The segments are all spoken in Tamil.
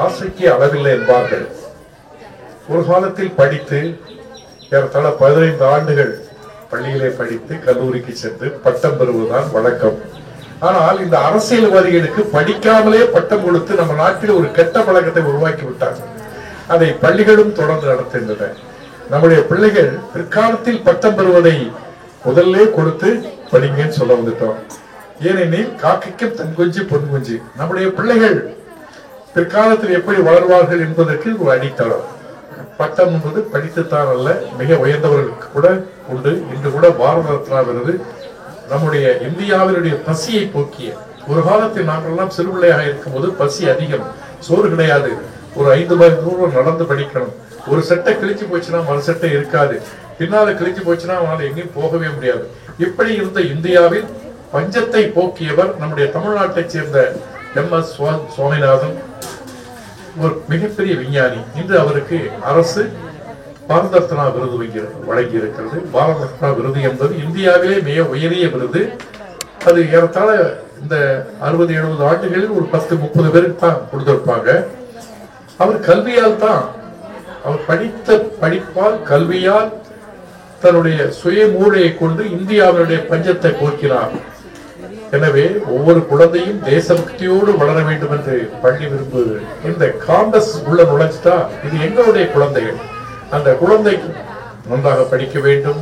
ஆசைக்கு அளவில்லை என்பார்கள். ஒரு காலத்தில் படித்து ஏறத்தாழ 15 ஆண்டுகள் பள்ளியிலே படித்து கல்லூரிக்கு சென்று பட்டம் பெறுவதுதான் வழக்கம். ஆனால் இந்த அரசியல்வாதிகளுக்கு படிக்காமலே பட்டம் கொடுத்து நம்ம நாட்டில் ஒரு கெட்ட பழக்கத்தை உருவாக்கி விட்டாங்க. அதை பள்ளிகளும் தொடர்ந்து நடத்துகின்றன. நம்முடைய பிள்ளைகள் பிற்காலத்தில் பட்டம் பெறுவதை முதல்ல கொடுத்து படிங்கன்னு சொல்ல வந்துட்டோம். ஏனெனில் காக்கைக்கும் தன் குஞ்சு பொன் குஞ்சு. நம்முடைய பிள்ளைகள் பிற்காலத்தில் எப்படி வளர்வார்கள் என்பதற்கு ஒரு அடித்தளம். பட்டம் என்பது படித்துத்தான் அல்ல, மிக உயர்ந்தவர்களுக்கு கூட உண்டு. இன்று கூட பாரத ரத்னா விருது நம்முடைய இந்தியாவினுடைய பசியை போக்கிய. ஒரு காலத்தில் நாங்கள் எல்லாம் சிறுபிள்ளையாக இருக்கும் போது பசி அதிகம், சோறு கிடையாது, ஒரு 5 மைல் தூரம் நடந்து படிக்கணும். ஒரு சட்டை கிழிச்சு போச்சுன்னா மறு சட்டை இருக்காது, பின்னால கிழிச்சு போச்சுன்னா அவனால் எங்கேயும் போகவே முடியாது. இப்படி இருந்த இந்தியாவில் பஞ்சத்தை போக்கியவர் நம்முடைய தமிழ்நாட்டைச் சேர்ந்த MS சுவாமிநாதன், ஒரு மிகப்பெரிய விஞ்ஞானி. இன்று அவருக்கு அரசு பாரத ரத்னா விருது வழங்கி இருக்கிறது. பாரத ரத்னா விருது என்பது இந்தியாவிலே மிக உயரிய விருது. அது ஏறத்தாழ இந்த 60-70 ஆண்டுகளில் ஒரு 10-30 பேருக்கு தான் கொடுத்திருப்பாங்க. அவர் கல்வியால் தான், அவர் படித்த படிப்பால் கல்வியால் தன்னுடைய சுய மூளையை கொண்டு இந்தியாவினுடைய பஞ்சத்தை போக்கினார். எனவே ஒவ்வொரு குழந்தையும் தேசபக்தியோடு வளர வேண்டும் என்று பள்ளி விரும்புவது. இந்த காம்பஸ் உள்ள நுழைஞ்சிட்டா இது எங்களுடைய குழந்தைகள். அந்த குழந்தைக்கு நன்றாக படிக்க வேண்டும்,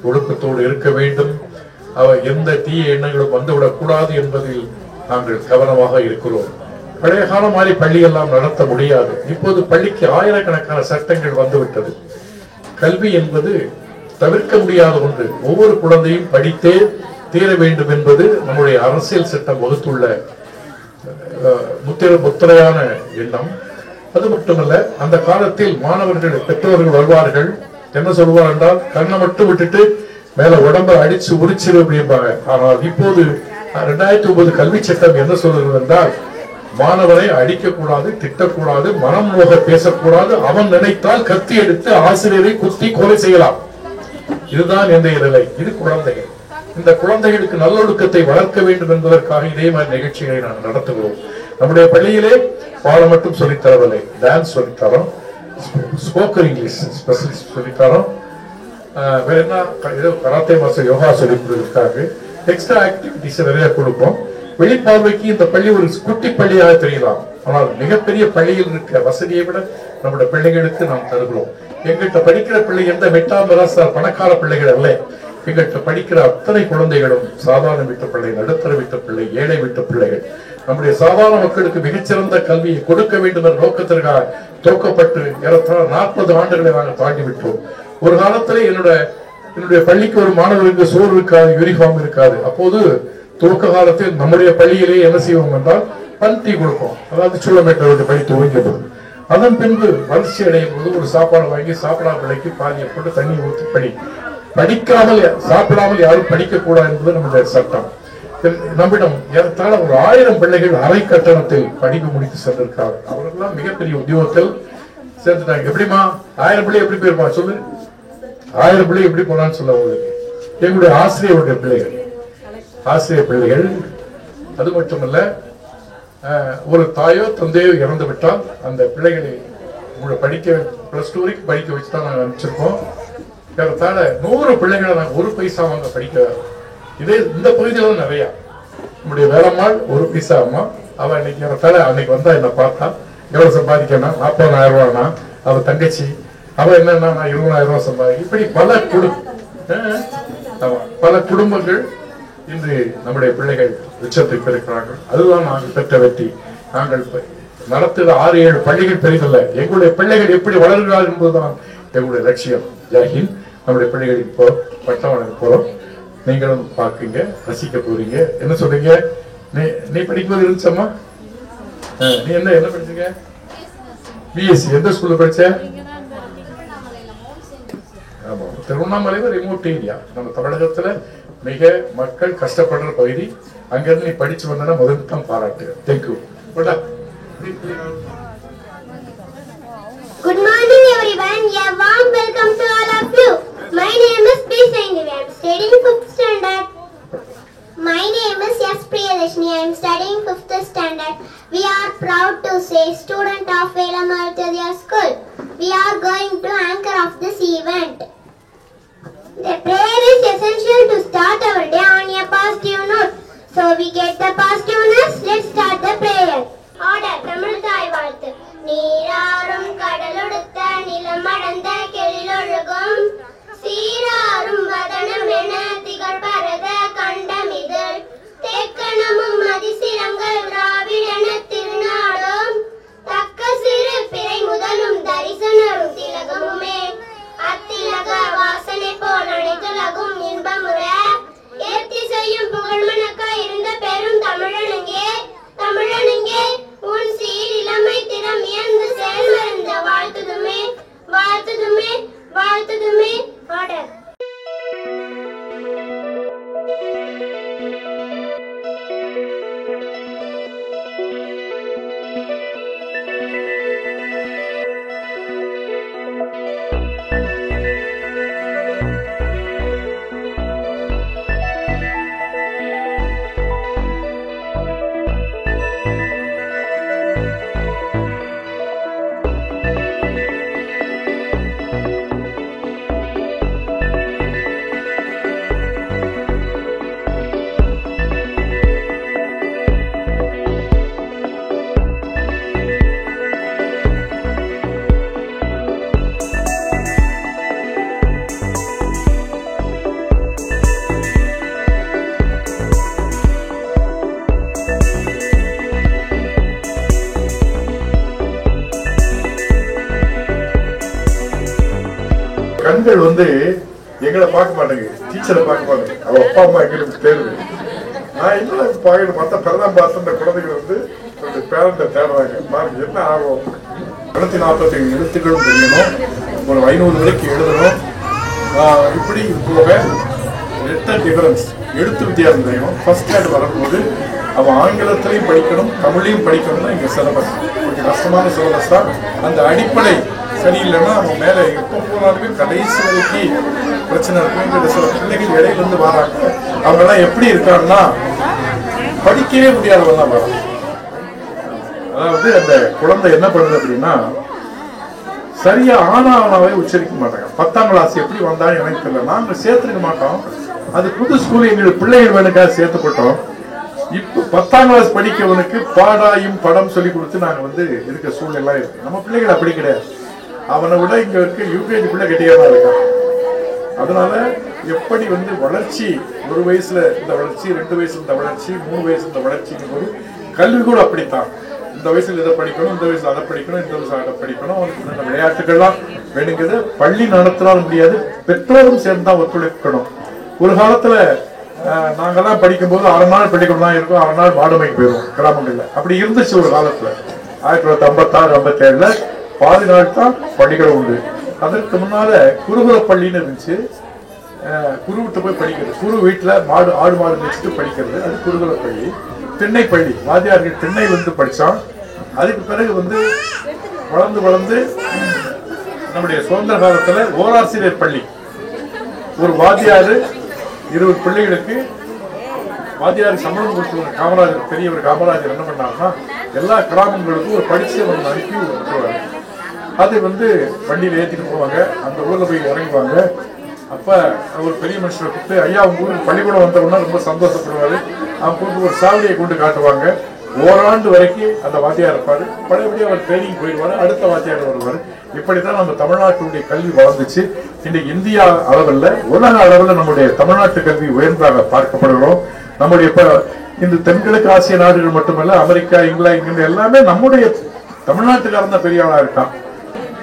ஒழுக்கத்தோடு இருக்க வேண்டும், அவர் எந்த தீய எண்ணங்களும் வந்துவிடக் கூடாது என்பதில் நாங்கள் கவனமாக இருக்கிறோம். பழைய காலம் மாதிரி பள்ளியெல்லாம் நடத்த முடியாது. இப்போது பள்ளிக்கு ஆயிரக்கணக்கான சட்டங்கள் வந்துவிட்டது. கல்வி என்பது தவிர்க்க முடியாத ஒன்று. ஒவ்வொரு குழந்தையும் படித்தே தீர வேண்டும் என்பது நம்முடைய அரசியல் சட்டம் வகுத்துள்ள முத்திரையான எண்ணம். அது மட்டுமல்ல, அந்த காலத்தில் மாணவர்கள் பெற்றோர்கள் வருவார்கள், என்ன சொல்வார் என்றால் கண்ணை மட்டும் விட்டுட்டு மேல உடம்பை அடிச்சு உரிச்சிரு அப்படிம்பாங்க. ஆனால் இப்போது 2009 கல்வி சட்டம் என்ன சொல்கிறது என்றால், மாணவரை அடிக்கக்கூடாது, திட்டக்கூடாது, மனம் நோக பேசக்கூடாது, அவன் நினைத்தால் கத்தி எடுத்து ஆசிரியரை குத்தி கொலை செய்யலாம். இதுதான் இன்றைய நிலை. இது குழந்தைகள். இந்த குழந்தைகளுக்கு நல்லொழுக்கத்தை வளர்க்க வேண்டும் என்பதற்காக இதே மாதிரி நிகழ்ச்சிகளை நாங்கள் நடத்துகிறோம். நம்முடைய பள்ளியிலே பாடம் மட்டும் சொல்லித்தரவில்லை, டான்ஸ் சொல்லித்தரோம், ஸ்போக்கன் இங்கிலீஷ் ஸ்பெஷலிஸ்ட் சொல்லித்தரோம், வேற என்ன ஏதோ கராத்தே மாஸ்டர் யோகா சொல்லி கொடுத்திருக்காங்க. எக்ஸ்ட்ரா ஆக்டிவிட்டிஸ் நிறைய கொடுப்போம். வெளிப்பார்வைக்கு இந்த பள்ளி ஒரு குட்டி பள்ளியாக தெரியலாம், ஆனால் மிகப்பெரிய பள்ளியில் இருக்கிற வசதியை விட நம்முடைய பிள்ளைகளுக்கு நாம் தருகிறோம். எங்கிட்ட படிக்கிற பிள்ளை எந்த மெட்டாமராசார் பணக்கார பிள்ளைகள் அல்ல. எங்கிட்ட படிக்கிற அத்தனை குழந்தைகளும் சாதாரண வீட்டு பிள்ளை, நடுத்தர வீட்டு பிள்ளை, ஏழை வீட்டு பிள்ளைகள். நம்முடைய சாதாரண மக்களுக்கு மிகச்சிறந்த கல்வியை கொடுக்க வேண்டும் என்ற நோக்கத்திற்காக தோக்கப்பட்டு ஏறத்தாழ 40 ஆண்டுகளை நாங்கள் தாண்டி விட்டோம். ஒரு காலத்துல என்னுடைய பள்ளிக்கு ஒரு மாணவருக்கு சோறு இருக்காது, யூனிஃபார்ம் இருக்காது. அப்போது துவக்க காலத்தில் நம்முடைய பள்ளியிலே என்ன செய்வோம் என்றால் பந்தி கொடுப்போம், அதாவது சூழமேட்டவருடைய பள்ளி துவங்கியது. அதன் பின்பு வளர்ச்சி அடையும் போது ஒரு சாப்பாடு வாங்கி சாப்பிடா பிள்ளைக்கு பாதியை போட்டு தண்ணி ஊற்றி படிக்காமல் சாப்பிடாமல் யாரும் படிக்க கூடாது என்பது நம்முடைய சட்டம். நம்மிடம் ஏறத்தாழ ஒரு 1000 பிள்ளைகள் அரை கட்டணத்தில் படிப்பு முடித்து சென்றிருக்காங்க. அவர்களெல்லாம் மிகப்பெரிய உத்தியோகத்தில் சேர்ந்துட்டாங்க. எப்படிமா 1000 பிள்ளை எப்படி போயிருப்பா சொல்லு, 1000 பிள்ளை எப்படி போனான்னு சொல்ல உங்களுக்கு. எங்களுடைய ஆசிரியருடைய பிள்ளைகள், ஆசிரியர் பிள்ளைகள். அது மட்டுமல்ல, ஒரு தாயோ தந்தையோ இறந்து விட்டால் அந்த பிள்ளைகளை உங்களை படிக்க +2 வரைக்கும் படிக்க வச்சுதான் நாங்கள் அனுப்பிச்சிருக்கோம். ஏறத்தாழ 100 பிள்ளைகளை நாங்கள் 1 பைசா வாங்க படிக்க. இதே இந்த பகுதியில் நிறைய நம்முடைய வேலம்மாள் 1 பைசா அம்மா. அவன் இன்னைக்கு ஏறத்தாழ அன்னைக்கு வந்தா என்ன பார்த்தா எவ்வளவு சம்பாதிக்கணும், 40,000 ரூபானா. அவ தங்கச்சி அவ என்னன்னா நான் 20,000 ரூபாய் சம்பாதிக்க. இப்படி பல குடும்பங்கள் இன்று நம்முடைய பிள்ளைகள் உச்சத்தை பெறுகிறார்கள். அதுதான் நாங்கள் பெற்ற வெற்றி. நாங்கள் நடத்துகிற 6-7 பள்ளிகள் பெரியதல்ல, எங்களுடைய பிள்ளைகள் எப்படி வளர்கிறார்கள் என்பதுதான் எங்களுடைய லட்சியம். ஜெய்ஹிந்த். நம்முடைய பிள்ளைகள் இப்போ பட்டம் வழங்க போறோம், நீங்களும் பார்க்குங்க, ரசிக்க போறீங்க. என்ன சொல்றீங்க? நீ படிக்கும்போது இருந்துச்சம்மா, நீ என்ன படிச்சீங்க? BSc. எந்த ஸ்கூல்ல படிச்ச? ஆமா, திருவண்ணாமலை ரிமோட் ஏரியா, நம்ம தமிழகத்துல மிக மக்கள் கஷ்டப்படுற பகுதி. அங்கிருந்து நீ படிச்சு வந்தா முதல் தான் பாராட்டு. Thank you. Good morning everyone. A warm welcome to all of you. My name is P. Saingavi. I am studying 5th standard. My name is S. Priyadashni. I am studying 5th standard. We are proud to say, student of Velamarthya School, we are going to anchor of this event. The prayer is essential to start our day on a positive note. So we get the positiveness. Let's start the prayer. Order. Tamil Thai Valthu. நீராறும் கடலொடுத்த நிலமடந்த கெழிலொழுகும் சீராறும் வதனம் என திகழ் பரத கண்டமிதழ் தேக்கணமும் அதிசிரங்கள் திராவிடன திருநாடும் தக்க சிறு பிறை முதலும் தரிசனரும் திலகமுமே அத்திலக வாசனை போல் அனைத்துலகும் இன்பமுற ஏத்தி செய்யும் புகழ் மணக்க இருந்த பெரும் தமிழனுங்கே தமிழனுங்கே உன் சீர் இளமை திறம் இயந்து செயல்மறந்த வாழ்த்துதுமே வாழ்த்துதுமே வாழ்த்துதுமே. ஆர்டர். கண்கள் வந்து எங்களை பார்க்க மாட்டேங்க, டீச்சரை பார்க்க மாட்டேங்க, அவ அப்பா அம்மா எங்களுக்கு தேடுது. நான் என்ன பார்க்கணும், மற்ற பிறதான் பார்த்து இந்த குழந்தைகள் வந்து பேரண்ட்டை தேடுறாங்க. பாருங்க என்ன ஆகும். 247 எழுத்துக்களும் தெரியணும், ஒரு 500 வரைக்கும் எழுதணும். இப்படி போக லெட்டர் டிஃபரன்ஸ் எழுத்து வித்தியாசம் தெரியும். ஃபர்ஸ்ட் ஸ்டாண்டர்ட் வரும்போது அவன் ஆங்கிலத்திலையும் படிக்கணும் தமிழையும் படிக்கணும் தான் இங்கே சிலபஸ். கொஞ்சம் கஷ்டமான சிலபஸ் தான். அந்த அடிப்படை சரியில்லைன்னா அவன் மேலே எப்போ போனாலுமே கடைசி வரைக்கும் பிரச்சனை இருக்குங்கிற சில பிள்ளைகள் இடையிலிருந்து வராங்க. அவங்கெல்லாம் எப்படி இருக்காங்கன்னா படிக்கவே முடியாதவங்க தான் வராங்க. அதாவது அந்த குழந்தை என்ன பண்ணுது அப்படின்னா சரியா ஆனாவே உச்சரிக்க மாட்டாங்க. 10ஆம் கிளாஸ் எப்படி வந்தாலும் எனக்கு தெரியல. நாங்கள் சேர்த்துருக்க மாட்டோம். அது புது ஸ்கூல் எங்களுக்கு பிள்ளைகள் வேணுக்காக சேர்த்துப்பட்டோம். இப்போ 10ஆம் கிளாஸ் படிக்கவனுக்கு பாடாயும் படம் சொல்லி கொடுத்து நாங்கள் வந்து இருக்க சூழ்நிலை இருக்கு. நம்ம பிள்ளைகள் அப்படி கிடையாது. அவனை விட இங்க இருக்க யூகேஜி பிள்ளை கெட்டியாக இருக்கான். அதனால எப்படி வந்து வளர்ச்சி 1 வயசுல இந்த வளர்ச்சி, 2 வயசுல இந்த வளர்ச்சி, 3 வயசுல இந்த வளர்ச்சிக்கும் போது கல்வி கூட அப்படித்தான். இந்த வயசுல இதை படிக்கணும், இந்த வயசுல அதை படிக்கணும், இந்த வயசுல அதை படிக்கணும். அவனுக்கு இந்த விளையாட்டுகள்லாம் வேணுங்கிறது பள்ளி நடத்தினாலும் முடியாது, பெற்றோரும் சேர்ந்து தான் ஒத்துழைக்கணும். ஒரு காலத்துல நாங்கெல்லாம் படிக்கும்போது 6 நாள் படிக்கணும் தான் இருக்கும், 6 நாள் மாடுமைக்கு போயிடும் கிராமங்கள்ல. அப்படி இருந்துச்சு ஒரு காலத்துல. 1956, 57ல பாதி நாள் தான் பள்ளிகள் உண்டு. அதற்கு முன்னால குருகுல பள்ளின்னு இருந்துச்சு. குருவிட்டு போய் படிக்கிறது, குரு வீட்டுல ஆடு மாடு வச்சுட்டு படிக்கிறது, அது குருகுல பள்ளி. திண்ணை பள்ளி, வாத்தியார்கள் திண்ணை வந்து படிச்சான். அதுக்கு பிறகு வந்து வளர்ந்து நம்முடைய சுதந்திர காலத்துல ஓராசிரியர் பள்ளி, ஒரு வாத்தியாரு 20 பிள்ளைகளுக்கு வாத்தியாருக்கு சம்பளம் கொடுத்துருவாங்க. காமராஜர், பெரியவர் காமராஜர் என்ன பண்ணாருன்னா எல்லா கிராமங்களுக்கும் ஒரு படிச்சவன் அனுப்பி விட்டுருவாரு. அது வந்து வண்டியில் ஏற்றிட்டு போவாங்க, அந்த ஊர்ல போய் இறங்குவாங்க. அப்ப ஒரு பெரிய மனுஷனை கூப்பிட்டு, ஐயா உங்க ஊருக்கு பள்ளிக்கூடம் வந்தவொன்னா ரொம்ப சந்தோஷப்படுவாரு. அவங்க கூப்பிட்டு ஒரு சாவடியை கொண்டு காட்டுவாங்க. ஓராண்டு வரைக்கும் அந்த வாத்தியார் இருப்பாரு. பழையபடி அவர் ட்ரைனிங் போயிடுவாரு, அடுத்த வாத்தியார் வருவாரு. இப்படித்தான் நம்ம தமிழ்நாட்டுடைய கல்வி வளர்ந்துச்சு. இன்றைக்கு இந்தியா அளவில், உலக அளவில் நம்முடைய தமிழ்நாட்டு கல்வி உயர்ந்தாக பார்க்கப்படுகிறோம். நம்முடைய இந்த தென்கிழக்கு ஆசிய நாடுகள் மட்டுமல்ல, அமெரிக்கா, இங்கிலாந்து எல்லாமே நம்முடைய தமிழ்நாட்டுக்காரன் தான் பெரிய ஆளா இருக்கான்.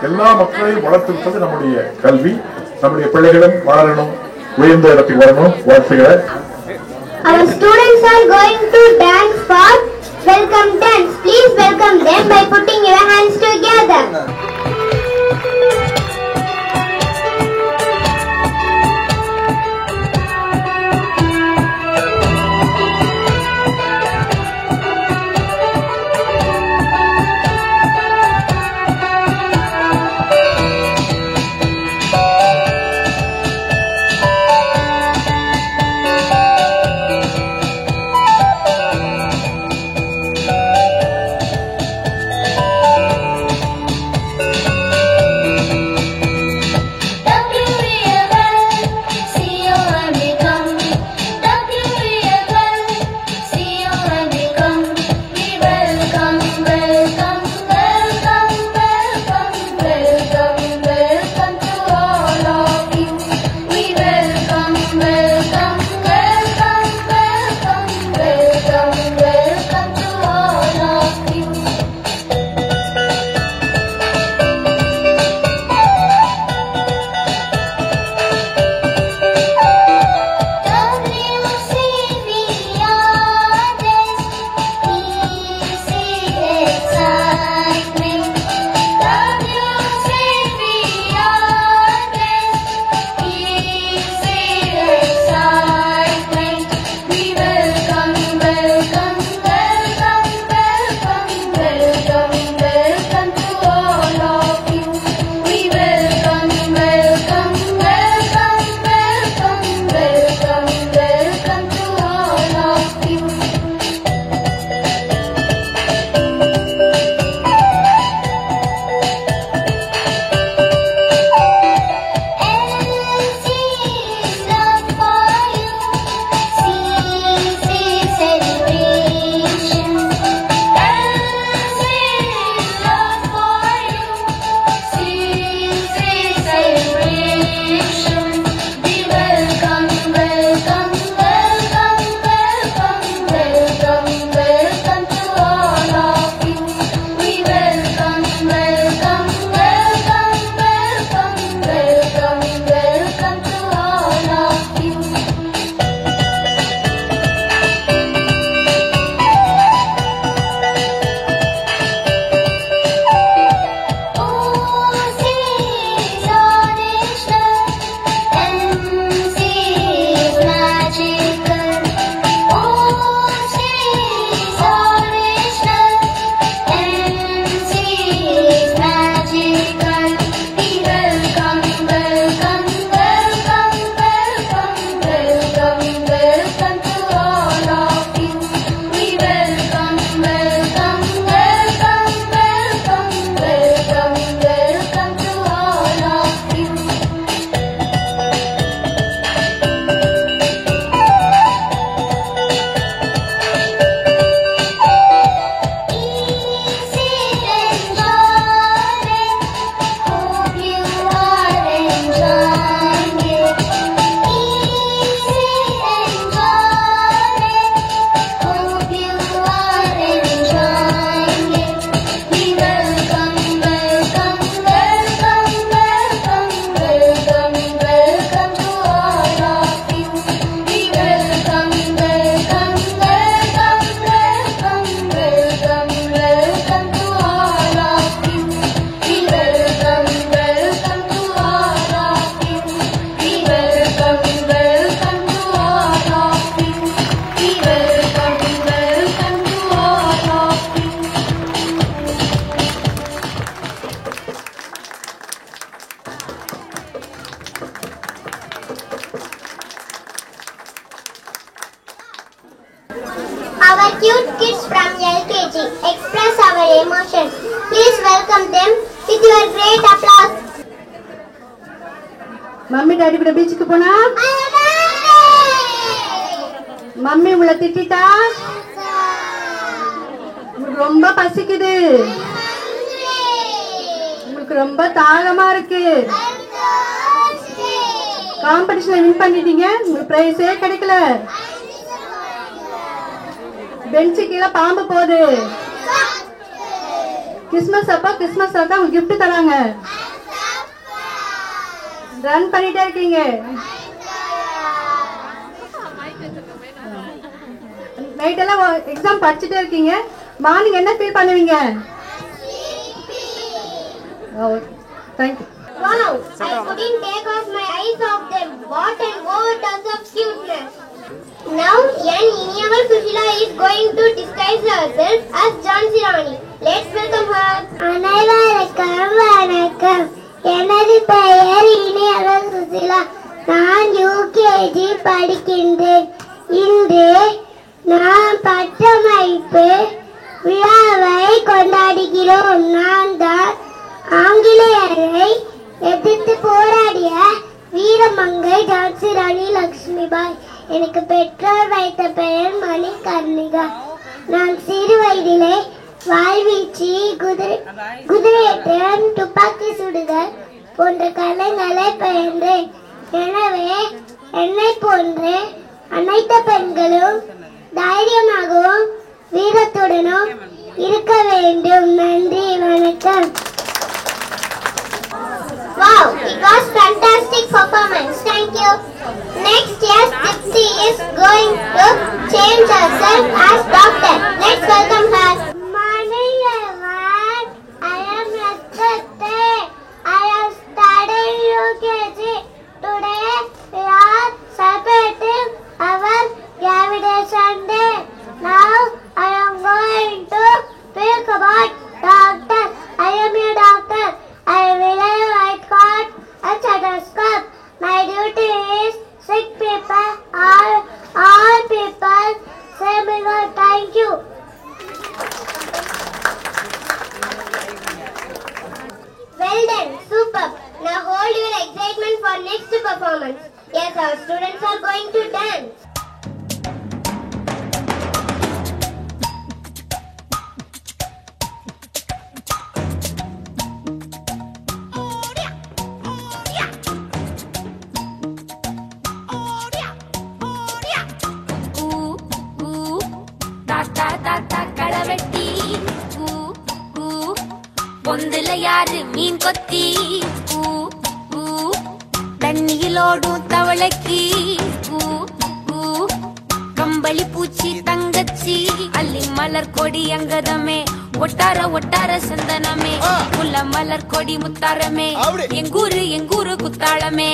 எல்லா மக்களையும் வளர்த்து விட்டது நம்முடைய கல்வி. நம்முடைய பிள்ளைகளும் வளரணும், உயர்ந்த இடத்துக்கு வரணும். வாழ்த்துக்கிறேன். Our students are going to dance for welcome dance. Please welcome them by putting your hands together. emotions. Please welcome them with your great applause. Mummy daddy கூட பீச்சுக்கு போனா மம்மி உங்களை திட்டா உங்களுக்கு ரொம்ப பசிக்குது, உங்களுக்கு ரொம்ப தாகமா இருக்கு, காம்படிஷன்ல வின் பண்ணிட்டீங்க, உங்களுக்கு பிரைஸே கிடைக்கல, பெஞ்சு கீழே பாம்பு போகுது, கிறிஸ்மஸ் அப்ப கிறிஸ்மஸ் தான் உங்களுக்கு கிஃப்ட் தராங்க, ரன் பண்ணிட்டே இருக்கீங்க, நைட் எல்லாம் எக்ஸாம் படிச்சுட்டே இருக்கீங்க, மார்னிங் என்ன ஃபீல் பண்ணுவீங்க? Thank you. Wow, I couldn't take off my eyes off them. What an overdose of cuteness. Now, Yan Iniyaval Sushila is going to disguise herself as Jhansi Rani. Let's welcome her. அனைவருக்கும் வணக்கம். எனது பெயர் இனியவள் சுசிலா. நான் யூகேஜி படிக்கின்றேன். இன்று நாம் பட்டமளிப்பு விழாவை கொண்டாடுகிறோம். நான் தான் ஆங்கிலேயரை எதிர்த்து போராடிய வீரமங்கை ஜான்சி ராணி லட்சுமிபாய். எனக்கு பெற்றோர் வைத்த பெயர் மணிகர்ணிகா. நான் சிறு வயதிலே வாழ்வீச்சு, குதிரையேற்றம், துப்பாக்கி சுடுதல் போன்ற கலைகளை பயின்றேன். எனவே என்னை போன்று அனைத்து பெண்களும் தைரியமாகவும் வீரத்துடனும் இருக்க வேண்டும். நன்றி, வணக்கம். Wow, it was fantastic performance. Thank you. Next year's Gypsy is going to change herself as doctor. Let's welcome her. Morning, everyone. I am Rastate. I am studying UKG. Today we are celebrating our graduation day. Now I am going to speak about doctor. I am a doctor. I wear a white coat and stethoscope. My duty is sick people, all people. Say me God, thank you. Well done, superb. Now hold your excitement for next performance. Yes, our students are going to dance. பொந்துல யாரு மீன் கொத்தி தண்ணியிலோடும் தவளைக்கு கம்பளி பூச்சி தங்கச்சி அள்ளி மலர் கொடி அங்கதமே ஒட்டார ஒட்டார சந்தனமே முல்ல மலர் கொடி முத்தாரமே எங்கூரு குத்தாளமே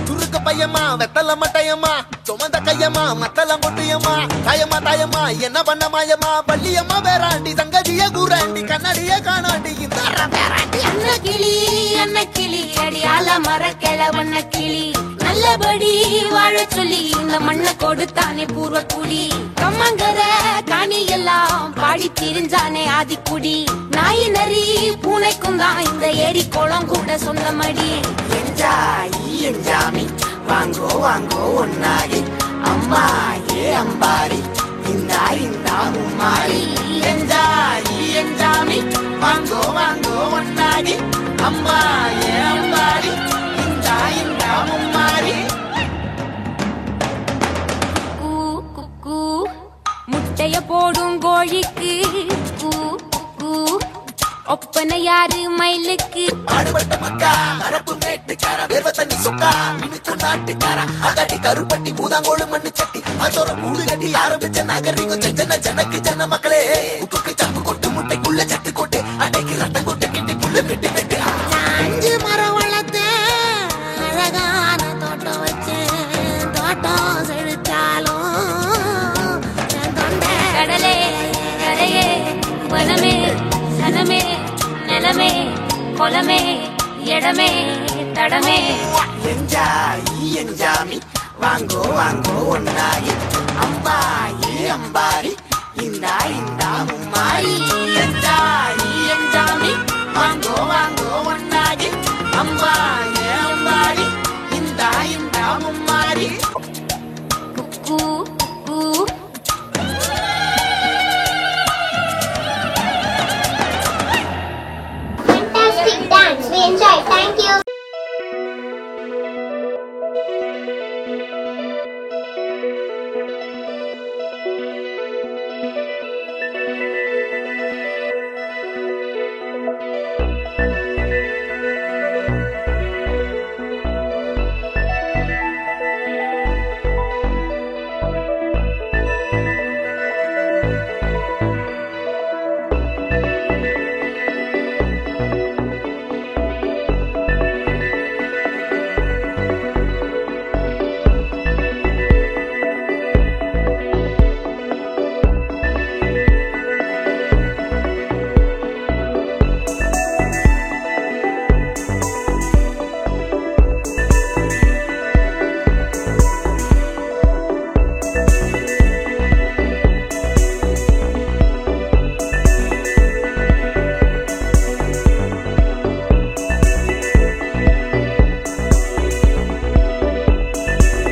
துருக்கு பையமா வெத்தல மட்டையம்மா சுமந்த கையம்மா மத்தல மொட்டியம்மா தாயம்மா தாயம்மா என்ன பண்ண மாயம்மா பள்ளியம்மா வேறாண்டி சங்கதிய கூறாண்டி கண்ணாடிய காணாண்டி இந்த அன்ன கிளி அடியால மர கிழவண்ண கிளி நல்லபடி வாழ சொல்லி இந்த மண்ணை கொடுத்தானே பூர்வ குடி கம்மங்கர காணி எல்லாம் பாடி திரிஞ்சானே ஆதிக்குடி நாய் நரி பூனைக்கும் தான் இந்த ஏரி குளம் கூட சொந்தமடி எஞ்சாமி வாங்கோ வாங்கோ ஒன்னாகி அம்மா ஏ அம்பாரி இந்தா இந்தா மும்மாரி எஞ்சாமி வாங்கோ வாங்கோ ஒன்னாகி அம்மா ஏ அம்பாரி இந்தா இந்தா மும்மாரி முட்டைய போடும் கோழிக்கு ஒப்பனை யாரு மயிலுக்கு பாடுபட்ட மக்கா மரப்பு மேட்டுக்கார வேர்வ தண்ணி சொக்கா மினுக்கு நாட்டுக்கார அகட்டி கருப்பட்டி பூதாங்கோடு மண்ணு சட்டி அதோட மூடு கட்டி ஆரம்பிச்ச நகரிக்கும் செஞ்சன ஜனக்கு ஜன மக்களே உப்புக்கு சப்பு கொட்டு முட்டைக்குள்ள சட்டு கொட்டு அட்டைக்கு ரத்தம் கொட்டு கிட்டி புல்லு வெட்டி வெட்டி 5 மரம் வளர்த்து அழகான தோட்டம் வச்சு தோட்டம் செழிச்சாலும் கடலே கரையே வனமே சனமே நிலமே கொலமே இடமே தடமே எஞ்சாமி வாங்கோ வாங்கோ ஒன்னாகி அம்மா ஏ அம்பாரி இந்தா இந்தா மும்மாரி எஞ்சாயி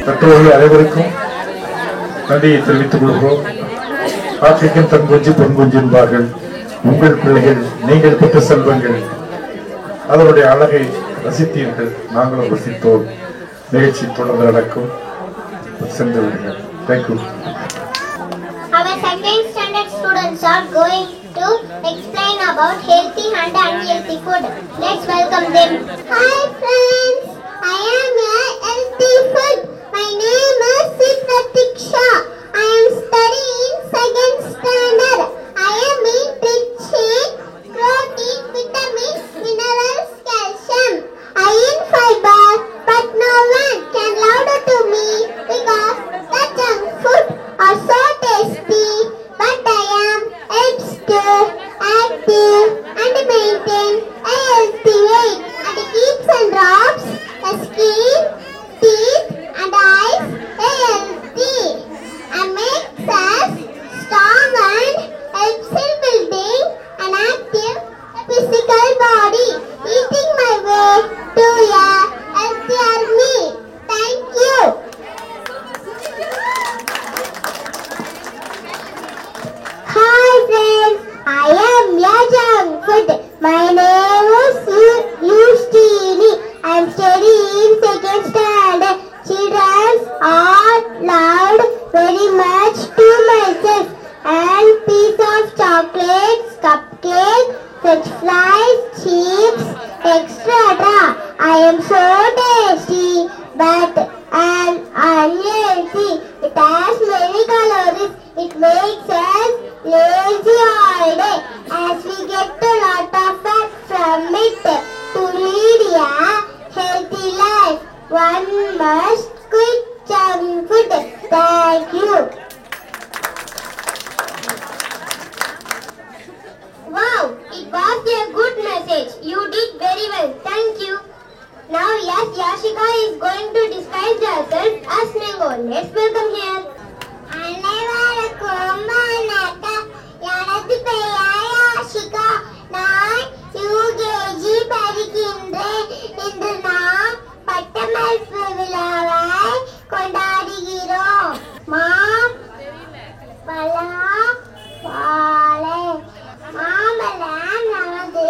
பெற்றோர்கள் அனைவருக்கும் நன்றியை தெரிவித்துக் கொள்கிறோம். காக்கைக்கும் தன் குஞ்சு பொன் குஞ்சு என்பார்கள். உங்கள் பிள்ளைகள் நீங்கள் பெற்ற செல்வங்கள், அதனுடைய அழகை ரசித்தீர்கள், நாங்களும் ரசித்தோம். நிகழ்ச்சி தொடர்ந்து நடக்கும். சென்று விடுங்கள். Thank you. Our second standard students are going to explain about healthy and unhealthy food. Let's welcome them. Hi friends, I am a healthy food. My name is Siddharthiksha. I am studying second standard. I am rich in protein, vitamins, minerals, calcium. I eat fiber, but no one can louder to me because the junk food are so tasty. But I am helps to active and maintain a healthy weight and keeps and drops the skin, teeth and eyes healthy and makes us strong and helps in building an active physical body. Eating my way to a healthier me. Thank you. Hi friends, I am a junk food. My name is Yustini. I am studying second standard. Children are loved very much to myself. And piece of chocolates, cupcakes, French fries, chips, etc. I am so tasty, but I am unhealthy. It has many calories. It makes us lazy all day, as we get a lot of fat from it. To lead a healthy life, one must quit junk food. Thank you. Wow, it was a good message. You did very well. Thank you. Now, yes, Yashika is going to disguise herself as Mango. Let's welcome here. அனைவருக்கும் வணக்கம். எனது பெயர் யாஷிகா. நான் யூகேஜி படிக்கின்றேன். இன்று நாம் பட்டமளிப்பு விழாவை கொண்டாடுகிறோம். மாம்பழம் நமது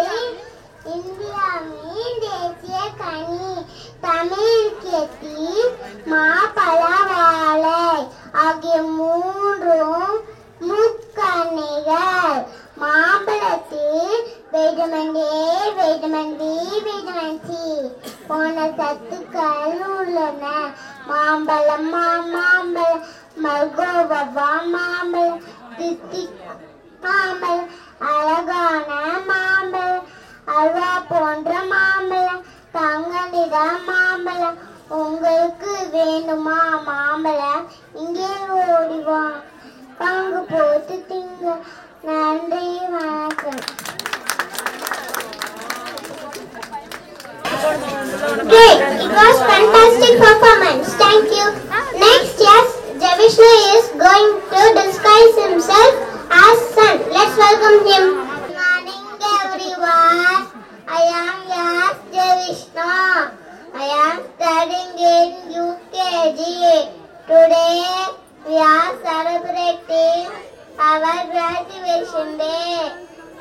இந்தியாவின் தேசிய கனி. தமிழகத்தில் மாப்பழ வாழை ஆகிய மூன்றும் முக்கணிகள். மாம்பழத்தில் vitamin A, vitamin B, vitamin C போன்ற சத்துக்கள் உள்ளன. மாம்பழம் மல்கோவா மாம்பழம், தித்திக் மாம்பழம், அழகான மாம்பழம், அல்வா போன்ற மாம்பழம், தங்க நிற மாம்பழம். உங்களுக்கு வேண்டுமா மாம்பழம்? இங்கே ஓடிவா, பங்கு போட்டு திங்க. நன்றி, வணக்கம். Great, it was fantastic performance. Thank you. Next, yes, Javishnu is going to disguise himself as sun. Let's welcome him. Good morning, everyone. I am yes Javishnu. I am studying in UKG. Today we are celebrating our graduation day.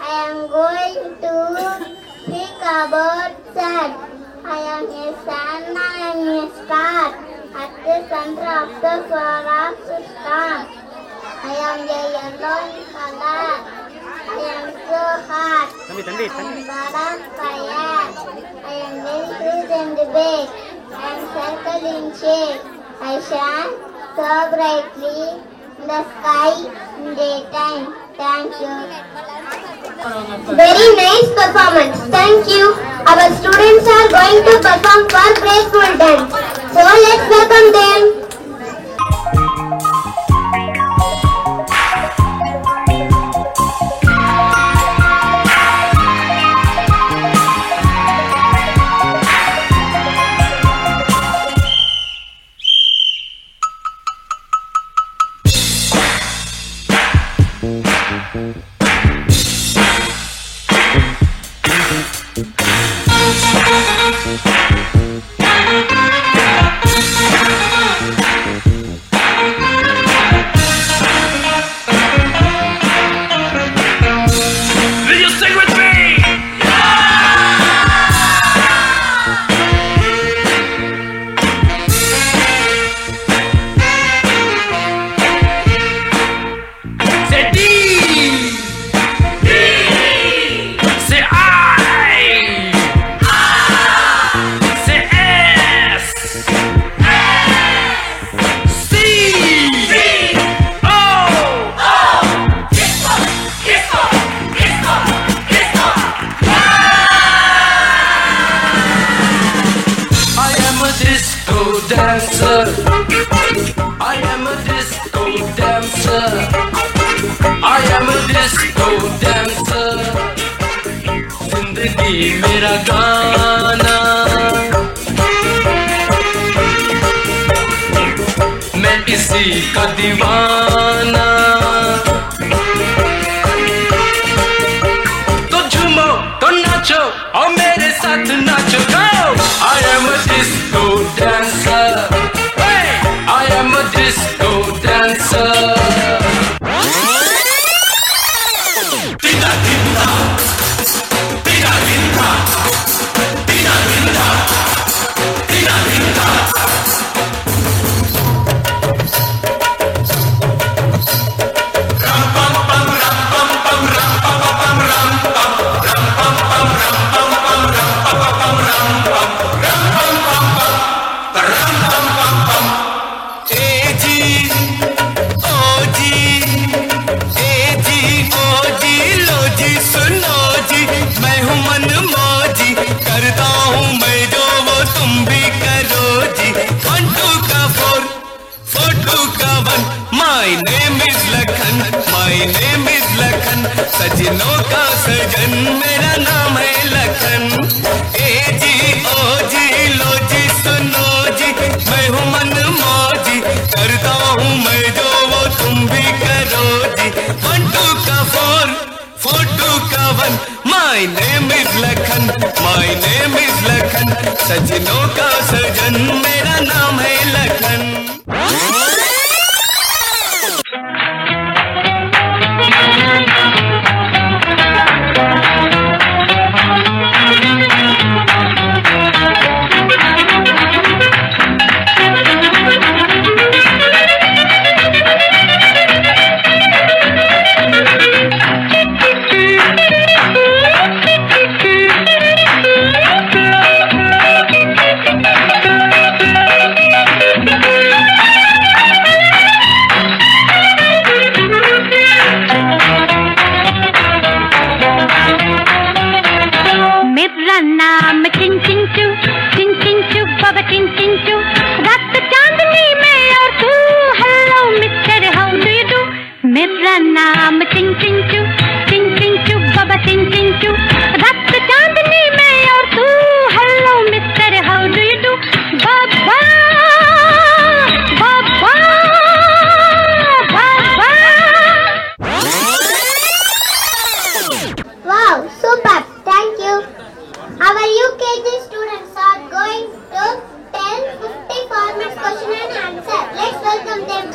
I am going to speak about sun. I am a sun and I am a star at the center of the solar system. I am a yellow in color. I am so hot. I am God of fire. I am very huge and big. I am circle in shape. I shine so brightly in the sky in daytime. Thank you. Very nice performance. Thank you. Our students are going to perform for Grateful Dance. So let's welcome them. dancer. I am a disco dancer. I am a disco dancer. जिंदगी मेरा गाना, मैं इसी का दीवाना. तो झूमो तो नाचो और मेरे साथ नाचो. I am a disco dancer. Hey, I am a disco dancer. सजनों का सजन मेरा नाम है लखन. ए जी ओ जी लो जी सुनो जी, मैं हूँ मन मौजी, करता हूँ मैं जो वो तुम भी करो जी. 1 2 का 4 4 2 का 1. My name is Lakhan, my name is Lakhan. सजनों का सजन मेरा नाम है Lakhan.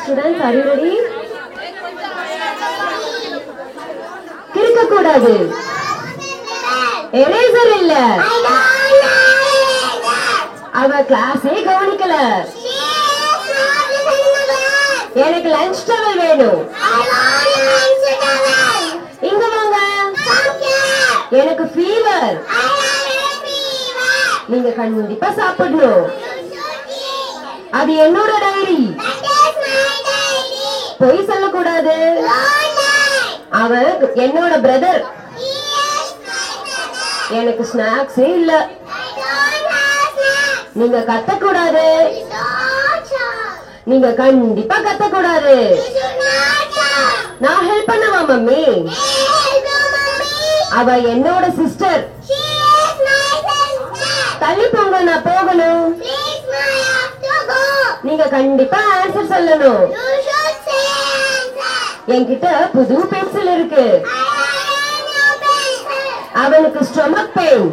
Students, are you ready? கிறுக்க கூடாது. எரேசர் இல்ல. அவ கிளாஸே கவனிக்கல. எனக்கு லஞ்ச் டவல் வேணும். இங்க வாங்க. எனக்கு ஃபீவர். நீங்க கண்டிப்பா சாப்பிடணும். அது என்னோட டைரி. பொய் சொல்லக்கூடாது. அவன் என்னோட பிரதர். எனக்கு ஸ்நாக்ஸே இல்ல. நீங்க கத்தக்கூடாது. நீங்க கண்டிப்பா கத்தக்கூடாது. நான் ஹெல்ப் பண்ணவா மம்மி? அவ என்னோட சிஸ்டர். தள்ளி போங்க, நான் போகணும். நீங்க கண்டிப்பா ஆன்சர் சொல்லணும். என்கிட்ட புது பென்சில் இருக்கு. அவனுக்கு ஸ்டொமக் பெயின்.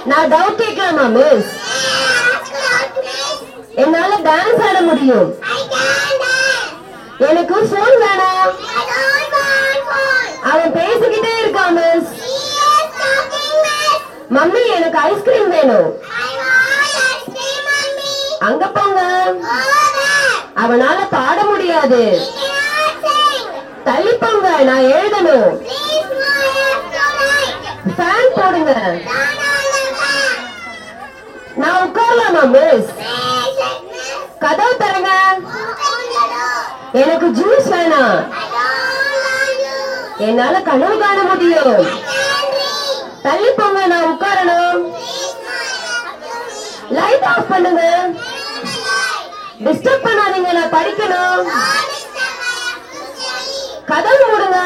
நான் டவுட் கேட்கலாமா மிஸ்? என்னால டான்ஸ் ஆட முடியும். எனக்கு போன் வேணாம். அவன் பேசிக்கிட்டே இருக்கான் மிஸ். மம்மி எனக்கு ஐஸ்கிரீம் வேணும். அங்க போங்க. அவனால பாட முடியாது. தள்ளி போங்க, நான் எழுதணும். ஃபேன் போடுங்க. நான் உட்காரலாமா மிஸ்? கதவு தரங்க. எனக்கு ஜூஸ் வேணாம். என்னால கனவு காண முடியும். தள்ளி போங்க, நான் உட்காரணும். லைட் லைட் ஆஃப் பண்ணுங்க. டிஸ்டர்ப் பண்ணாதீங்க, நான் படிக்கணும். கதவு மூடுங்க.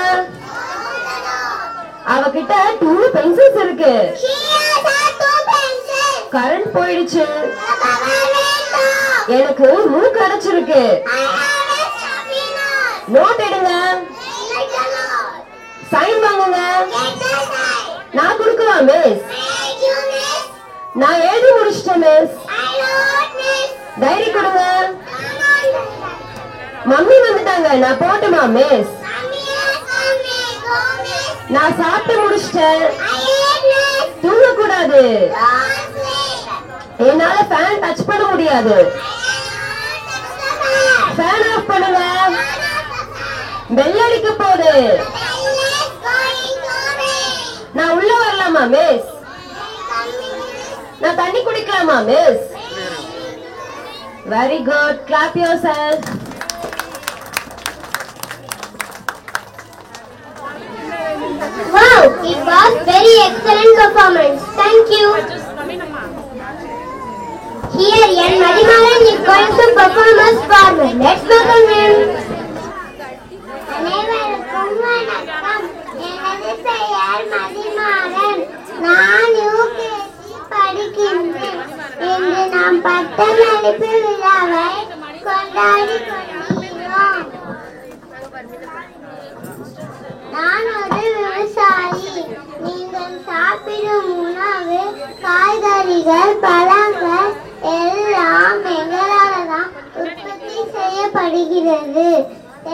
அவகிட்ட 2 பென்சில்ஸ் இருக்கு. கரண்ட் போயிடுச்சு. எனக்கு மூக்கு அடைச்சிருக்கு. நோட் எடுங்க. சைன் வாங்குங்க. நான் கொடுக்கவா மிஸ்? நான் எழுதி முடிச்சிட்டேன் மிஸ். டைரி கொடுங்க. மம்மி வந்துட்டாங்க, நான் போட்டுமா மிஸ்? நான் சாப்பிட்டு முடிச்சிட்டேன். தூங்க கூடாது. என்னால ஃபேன் டச் பண்ண முடியாது. ஃபேன் ஆஃப் பண்ணுங்க. பெல் அடிக்க போகுது. நான் உள்ள வரலாமா மிஸ்? நான் தண்ணி குடிக்கலாமா miss? Very good. Clap yourself. Wow, it was very excellent performance. Thank you. Here, N. Madhimaran is going to perform as farmer. Let's welcome him. அனைவருக்கும் வணக்கம். எனது பெயர் மதிமாறன். நான் யூகேஜி படிக்கின்றேன். இன்று நாம் பட்டமளிப்பு விழாவை கொண்டாடி கொண்டிருக்கிறோம். நான் ஒரு விவசாயி. நீங்கள் சாப்பிடும் உணவு, காய்கறிகள், பழங்கள் எல்லாம் எங்களால் தான் உற்பத்தி செய்யப்படுகிறது.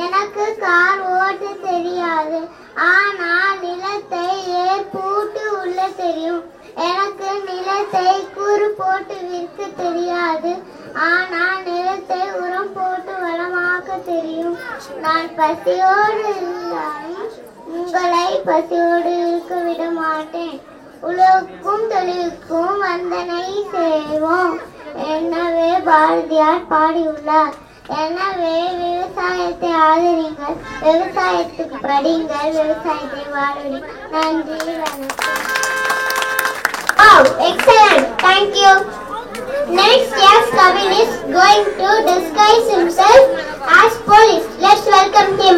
எனக்கு கார் ஓட்ட தெரியாது, ஆனால் நிலத்தை ஏற்பூட்டு உள்ள தெரியும். எனக்கு நிலத்தை கூறு போட்டு விற்க தெரியாது, ஆனால் நிலத்தை உரம் போட்டு வளமாக்க தெரியும். நான் பசியோடு இருந்தாலும் உங்களை பசியோடு இருக்க விட மாட்டேன். உலகுக்கும் தொழிலுக்கும் வந்தனை செய்வோம். எனவே பாரதியார் பாடியுள்ளார். எனவே விவசாயத்தை ஆதரிங்கள், விவசாயத்துக்கு படிங்கள், விவசாயத்தை வாழுங்கள். நன்றி, வணக்கம். Wow, excellent. Thank you. Next, yes, Kavin is going to disguise himself as police. Let's welcome him.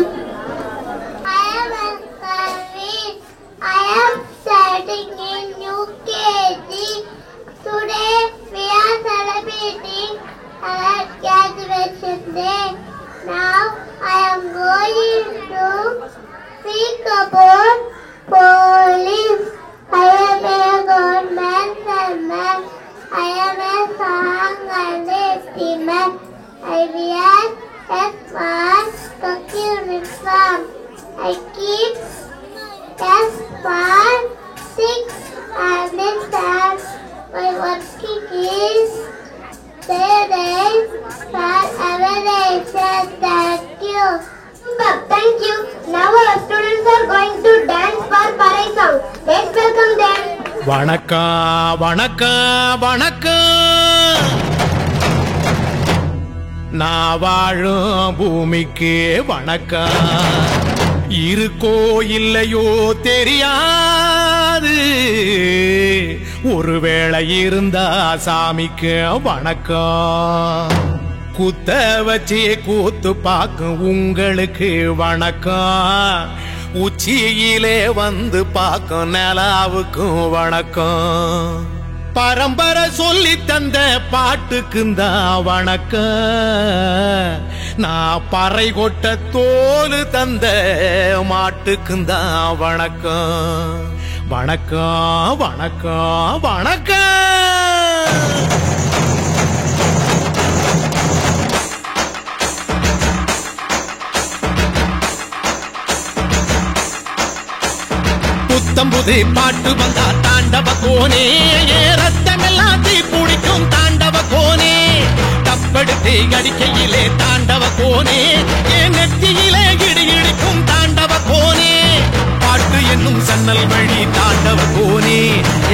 I am Kavin. I am studying in UKG. Today we are celebrating our graduation day. Now I am going to speak about police. I am a government servant. I am a song and a steamer. I wear a smart uniform. I keep a smart 6 and a star. My working is day for evaluation. Thank you. Thank you. Now our students are going to dance for Parai song. Let's welcome them. வணக்கம் வணக்கம் வணக்கம். நான் வாழும் பூமிக்கு வணக்கம். இருக்கோ இல்லையோ தெரியாது, ஒருவேளை இருந்தா சாமிக்கு வணக்கம். குத்த வச்சு கூத்து பார்க்கும் உங்களுக்கு வணக்கம். உச்சியிலே வந்து பார்க்கும் நிலாவுக்கும் வணக்கம். பரம்பரை சொல்லி தந்த பாட்டுக்குந்தான் வணக்கம். நான் பறை கொட்ட தோல் தந்த மாட்டுக்குந்தான் வணக்கம். வணக்கம் வணக்கம் வணக்கம். புத்தம்புது பாட்டு வந்தா தாண்டவ கோனே, ரத்தமெல்லாம் தீ பிடிக்கும் தாண்டவ கோனே. தப்படுத்து அடிக்கையிலே தாண்டவ கோனே, என் நெத்தியிலே இடி இடிக்கும் தாண்டவ கோனே. பாட்டு என்னும் சன்னல் வழி தாண்டவ கோனே,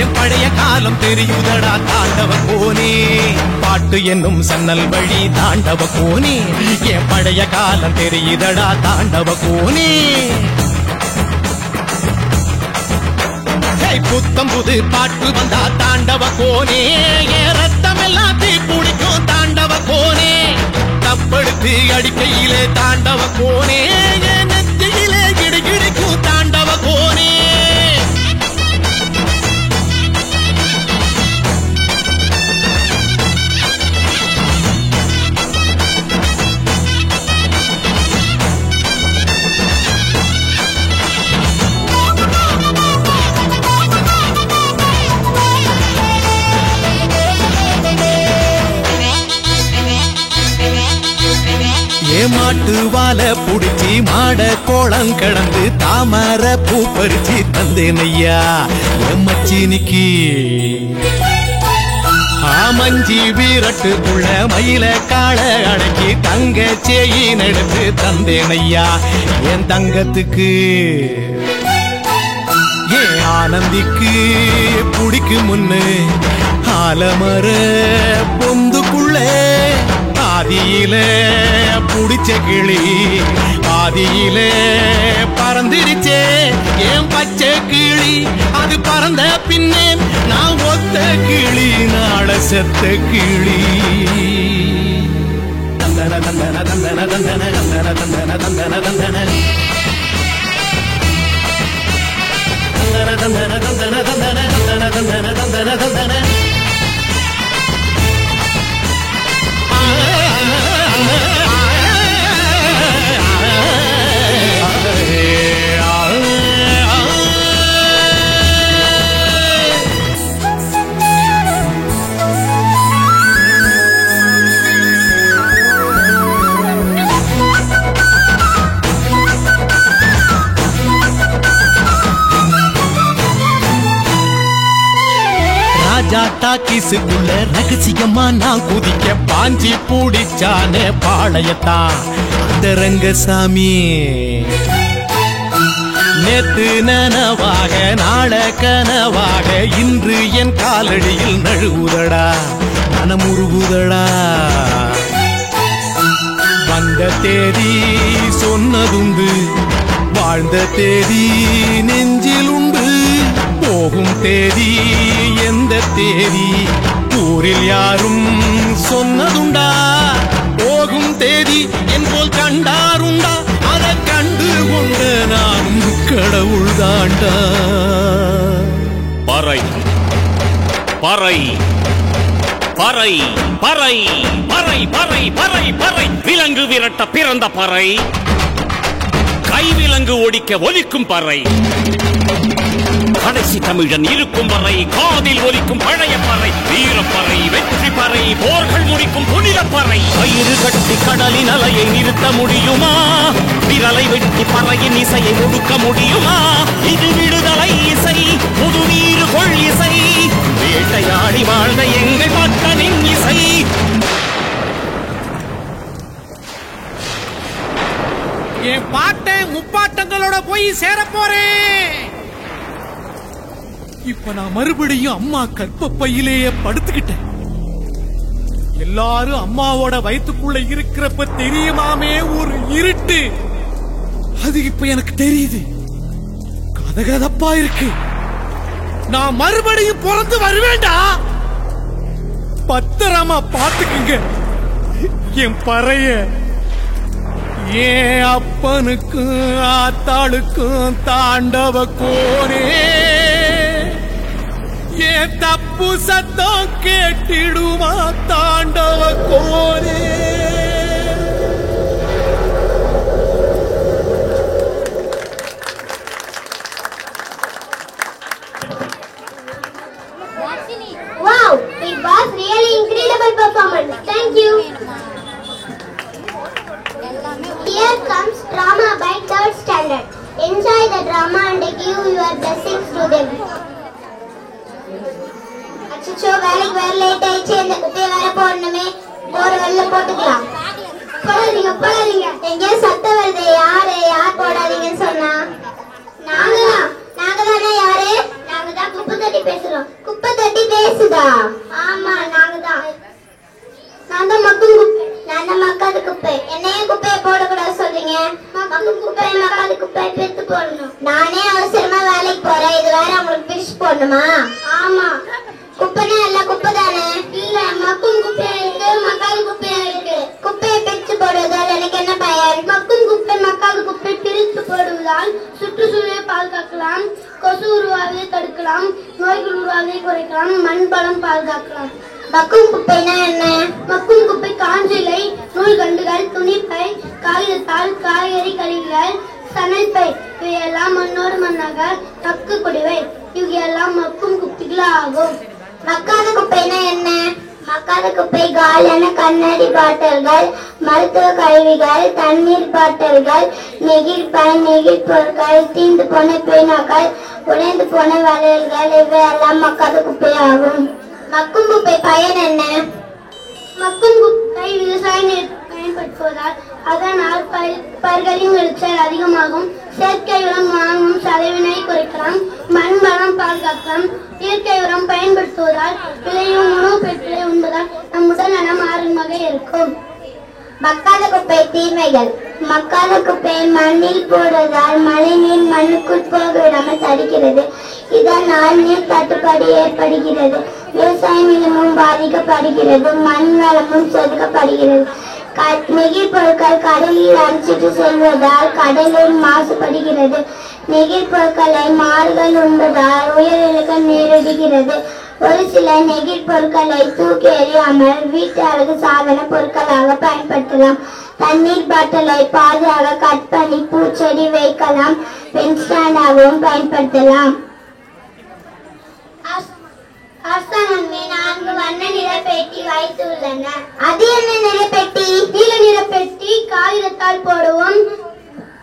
என் பழைய காலம் தெரியுதடா தாண்டவ கோனே. பாட்டு என்னும் சன்னல் வழி தாண்டவ கோனே, என் பழைய காலம் தெரியுதடா தாண்டவ கோனே. புத்தம் புது பாட்டு வந்தா தாண்டவ கோனே என் ரத்தம் எல்லாம் தீ பிடிக்கும் தாண்டவ கோனே தப்படுத்து அடிக்கையிலே தாண்டவ கோனே என் நெத்தியிலே கிடுகிடுக்கும் தாண்டவ கோனே மாட்டு வாழ புடிச்சி மாட கோளம் கடந்து தாமர பூ பறிச்சு தந்தேன் ஐயா எம்மச்சினிக்கு ஆமஞ்சி வீரட்டுக்குள்ள மயில காள அடக்கி தங்க சேயின் எடுத்து தந்தேன் ஐயா என் தங்கத்துக்கு ஏன் ஆனந்திக்கு புடிக்கு முன்னு ஆலமர பொந்துக்குள்ள ஆதியில புடிச்ச கிளி ஆதியில பறந்துடுச்சே ஏன் பச்சை கிளி அது பறந்த பின்னே நான் ஒத்த கிளி நாள செத்த கிளி தந்தன தந்தன தந்தன தந்தன தந்தன தந்தன தந்தன தந்தன தந்தன தந்தன தந்தன தந்தன தந்தன தந்தன தந்தன டாக்கிஸுக்குள்ள ரகசியமா நான் குதிக்க பாஞ்சி பூடிச்சானே பாளையத்தான் அந்த ரங்கசாமி நேத்து நனவாக நாள கனவாக இன்று என் காலடியில் நழுவுதடா மனமுருகுதடா வந்த தேதி சொன்னதுண்டு வாழ்ந்த தேதி நெஞ்சில் உண்டு போகும் தேதி எந்த தேதி ஊரில் யாரும் சொன்னதுண்டா போகும் தேதி என் போல் கண்டாருண்டா அதை கண்டு கொண்ட நானும் கடவுள் தாண்டா பறை பறை பறை பறை பறை பறை பறை பறை விலங்கு விரட்ட பிறந்த பறை கைவிலங்கு ஒடிக்க ஒலிக்கும் பறை கடைசி தமிழன் இருக்கும் வரை காதில் ஒலிக்கும் பழைய பறை வீரப்பறை வெற்றி பறை போர்கள் முடிக்கும் புனித பறை கயிறு கட்டி கடலின் அலையை நிறுத்த முடியுமா விரலை வெட்டி பறையின் இசையை ஒடுக்க முடியுமா இது விடுதலை இசை புது நீரு கொள் இசை வேட்டையாடி வாழ்ந்த எங்கள் மக்களின் இசை என் பாட்டை முப்பாட்டங்களோட போய் சேர போறேன் இப்ப நான் மறுபடியும் அம்மா கற்பப்பையிலேயே படுத்துக்கிட்டேன் எல்லாரும் அம்மாவோட வயிற்றுக்குள்ள இருக்கிறப்ப தெரியுமாமே ஒரு இருட்டு அது இப்ப எனக்கு தெரியுது கதகதப்பா இருக்கு நான் மறுபடியும் பிறந்து வருவேண்டா பத்திரமா பாத்துக்குங்க என் பறைய ஏன் அப்பனுக்கும் ஆத்தாளுக்கும் தாண்டவ கோனே ஏன் தப்பு சத்தம் கேட்டிடுமா தாண்டவ கோனே Wow, it was really incredible performance. Thank you. Here comes drama by 3rd standard. Enjoy the drama and give your blessings to them. அச்சோ வேலைக்கு வர லேட் ஆயிடுச்சு இந்த குப்பையை வேற போடணுமே போற வெளில போட்டுக்கலாம் போடாதீங்க எங்க சத்தம் வருது யார் போடாதீங்கன்னு சொன்னா நாங்க தானே யாரு நாங்க தான் குப்பை தட்டி பேசுறோம் குப்பை தட்டி பேசுதா ஆமா நாங்க தான் நான் தான் மக்காத குப்பை என்னையே குப்பையை போடக்கூடாது சொல்றீங்க மக்கும் குப்பை மக்காத குப்பை பிரித்து போடணும் நானே அவசரமா வேலைக்கு போறேன் இது வேற உங்களுக்கு பிரிச்சு போடணுமா? ஆமா. குப்பைனா எல்லாம் குப்பை தானே? இல்ல, மக்கும் குப்பையா இருக்கு, மக்காத குப்பையா இருக்கு. குப்பையை பிரித்து போடுவதால் எனக்கு என்ன பயன்? மக்கும் குப்பை மக்காத குப்பை பிரித்து போடுவதால் சுற்றுச்சூழலை பாதுகாக்கலாம், கொசு உருவாவதை தடுக்கலாம், நோய்கள் உருவாவதை குறைக்கலாம், மண் வளம் பாதுகாக்கலாம். மக்கும் குப்பைனா என்ன? மக்கும் குப்பை காஞ்சிலை, நூல் கண்டுகள், துணிப்பை, காகிதத்தாள், காய்கறி கழிவுகள், சணல் பை இவையெல்லாம் மண்ணோடு மண்ணாக மக்கு குடிவை. இவையெல்லாம் மக்கும் குப்பைகள் ஆகும். மக்காத குப்பைனா என்ன? மக்காத குப்பை காலியான கண்ணாடி பாட்டில்கள், மருத்துவ கழிவுகள், தண்ணீர் பாட்டில்கள், நெகிழ்பை, நெகிழ் பொருட்கள், தீந்து போன பேனாக்கள், உடைந்து போன வளையல்கள் இவையெல்லாம் மக்காத குப்பை ஆகும். மக்கும் குப்பை பயன் என்ன? மக்கும் குப்பை விவசாய பயன்படுத்துவதால் அதனால் பயிர்களின் விளைச்சல் அதிகமாகும், செயற்கை உரம் வாங்கும் செலவினை குறைக்கலாம், மண் வளம் பாதுகாக்கலாம். இயற்கை உரம் பயன்படுத்துவதால் விளையும் உணவுப் பொருட்களை உண்பதால் நம் உடல் நலம் ஆரோக்கியமாக இருக்கும். மக்காத குப்பை தீமைகள். மக்காத குப்பையை மண்ணில் போடுவதால் மழை நீர் மண்ணுக்குள் போக விடாமல் தடுக்கிறது. இதனால் நீர் தட்டுப்பாடு ஏற்படுகிறது, விவசாய நிலமும் பாதிக்கப்படுகிறது, மண் வளமும் செதுக்கப்படுகிறது. நெகிழ் பொருட்கள் கடலில் அடிச்சிட்டு செல்வதால் கடலில் மாசுபடுகிறது. நெகிழ் பொருட்களை மாடுகள் உண்பதால் உயிரிழக்க நேரிடுகிறது. ஒரு சில நெகிழ் பொருட்களை தூக்கி எறியாமல் வீட்டு அழகு சாதன பொருட்களாக பயன்படுத்தலாம். தண்ணீர் பாட்டிலை பாதையாக கட் பண்ணி பூச்செடி வைக்கலாம், பென் ஸ்டாண்டாகவும் பயன்படுத்தலாம். அரசாங்கமே 4 வண்ண நிற பெட்டி வைத்துள்ளன. அது என்ன நிற பெட்டி? நீல நிற பெட்டி காகிதத்தால் போடவும்,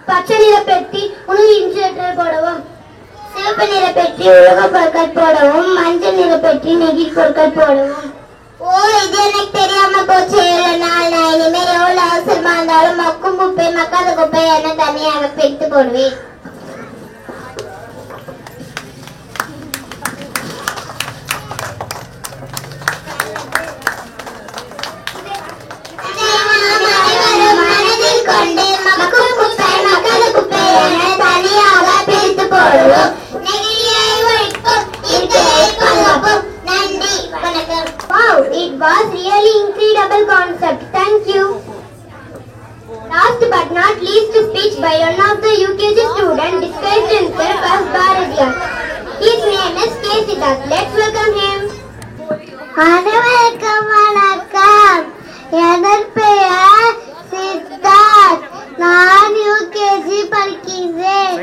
பச்சை நிற பெட்டி உணவு இன்சுலேட்டர் போடவும், சிவப்பு நிற பெட்டி உலோக பொருட்கள் போடவும், மஞ்சள் நிற பெட்டி நெகிழ் பொருட்கள் போடவும். ஓ, இது எனக்கு தெரியாம போச்சு. நான் இனிமே எவ்வளவு அவசரமா இருந்தாலும் மக்கும் குப்பை மக்காத குப்பை என்ன தனியாக பிரித்து போடுவேன். Wow, it was really incredible concept. Thank you. Last but not least, speech by one of the UKG students described himself as Bharatiyar. His name is K. Siddharth. Let's welcome him. வணக்கம் வணக்கம். என் பெயர் சித்தார்த். நான் யூகேஜி படிக்கிறேன்.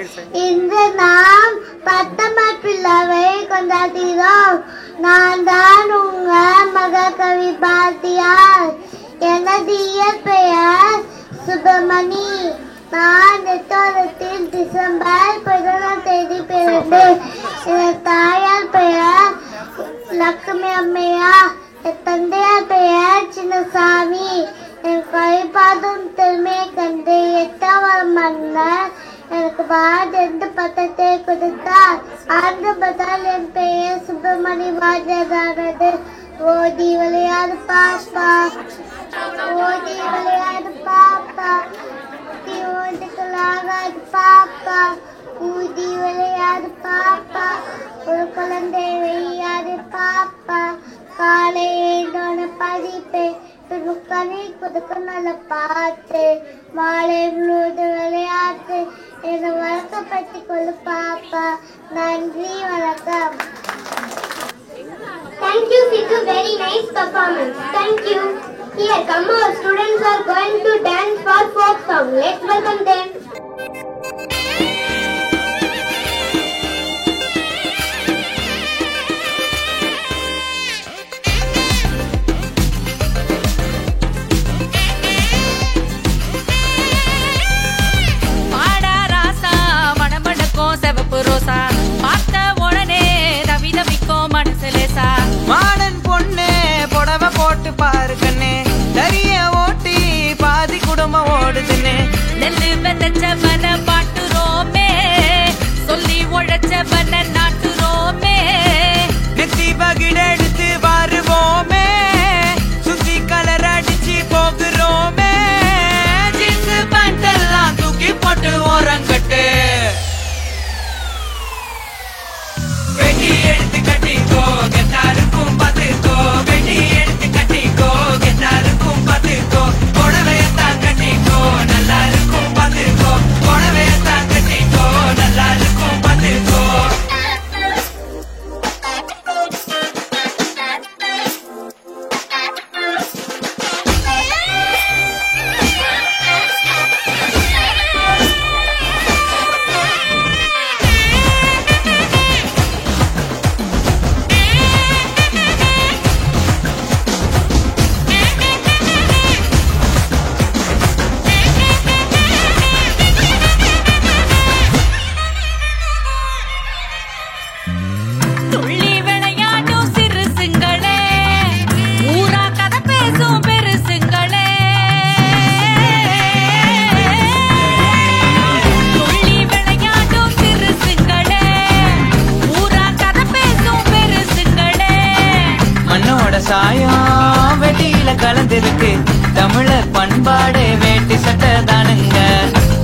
இந்த நாம் பத்தமர் விழாவை கொண்டாடுகிறோம். நான் தான் உங்கள் மகாகவி பாரதியார். எனது இயற்பெயர் சுப்பிரமணி. நான் எட்டாயிரத்தில் டிசம்பர் 11ஆம் தேதி பிறந்தேன். என் தாயார் பெயர் லட்சுமி அம்மையா. என் தந்தையார் பெயர் சின்னசாமி. என் கைப்பாடும் திறமையை கண்டு 8ஆம் மன்னர் எனக்கு பாரதி எந்த பட்டத்தை கொடுத்தார். அந்த பட்டால் என் பெயர் சுப்பிரமணி பாரதியானது. ஓடி விளையாடு பாப்பா, ஓடி விளையாடு பாப்பா, ஓடுகளாகாது பாப்பா, ஊதி விளையாடு பாப்பா, ஒரு குழந்தை விளையாடு பாப்பா, காலை ஏழோன படிப்பேன், கனி குதுக்கு நல்ல பாட்டு, மாலை முழுவது விளையாட்டு, என்னை வழக்கப்பட்டி கொள்ளு பாப்பா. நன்றி, வணக்கம். Thank you, Sidhu. Very nice performance. Thank you. Here, come our students are going to dance for folk song. Let's welcome them. Modern பொண்ணு புடவை போட்டு பாரு கண்ணே, தரிய ஓட்டி பாதி குடும்பம் ஓடுதுன்னு. நெல்லு விதைச்சவன பாட்டுரோமே, சொல்லி உழைச்சவன நாட்டுரோமே. நெத்தி பகிட எடுத்து வருவோமே, சுத்தி கலர் அடிச்சு போகிறோமே. ஜீன்ஸ் பேண்ட் எல்லாம் தூக்கி போட்டு ஓரங்கட்டு, வெட்டி எடுத்து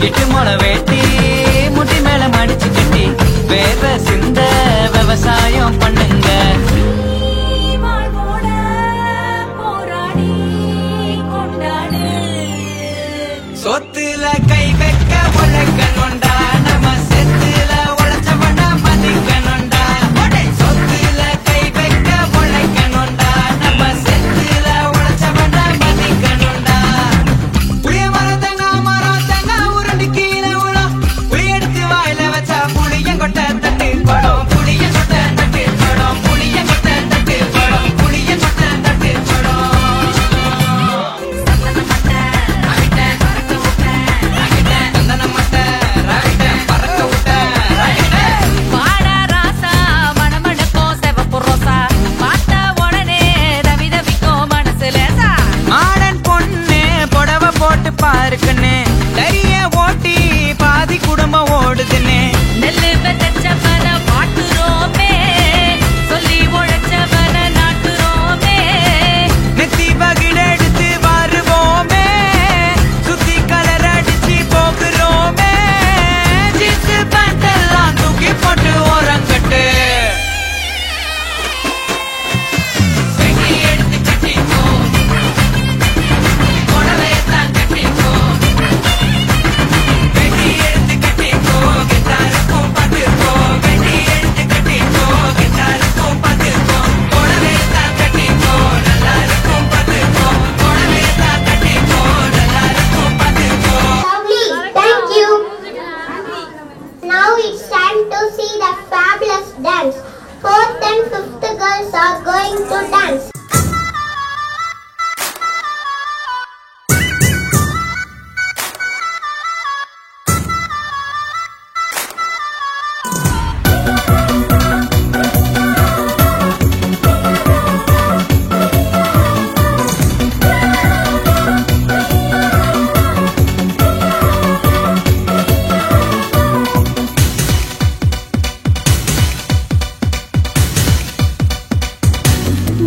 வீட்டு மொளை வேட்டி முட்டி மேல மடிச்சு கட்டி வேற சிந்த விவசாயம் பண்ணுங்க. சொத்துல கை வைக்க உழைக்கணுண்டா, நம்ம செத்துல உழைச்சவன மதிக்கணுண்டா. சொத்துல கை வைக்க உழைக்கணுண்டா, நம்ம செத்துல உழைச்சவன மதிக்கணுண்டா. புளிய மரத்தங்க மரத்தங்க உருண்டு கீழே விழும், புளி எடுத்து வாயில வச்சா புளியங்கொட்டை தட்டு படம், புளியங்கொட்டை தட்டு படம், புளியங்கொட்டை தட்டு படம், புளியங்கொட்டை தட்டு படம். பாருக்குன்னு நிறைய ஓட்டி பாதி குடும்பம் ஓடுதுன்னு நெல்லு விதைச்சவன பாட்டுறோமே, சொல்லி உழைச்சவன நாட்டுறோமே. நெத்தி பகிட எடுத்து வருவோமே, சுத்தி கலர் அடிச்சு போக்குறோமே. ஜீன்ஸ் பேண்ட் எல்லாம் தூக்கி போட்டு ஓரங்கட்டு எடுத்து கட்டிப்போ, புடவையத்தான் கட்டிப்போ. வெட்டி எடுத்து கட்டிப்போ, கிட்டாருக்கும் பார்த்துப்போ. வெட்டி எடுத்து கட்டிப்போ, கிட்டாருக்கும் பார்த்துப்போ. புடவையத்தான் கட்டிப்போ, நல்லா இருக்கும் பார்த்துப்போ. புடவையத்தான் கட்டிப்போ, நல்லா இருக்கும் பார்த்துப்போ. Lovely, thank you. Now it's time to see the fabulous dance. 4th and 5th girls are going to dance.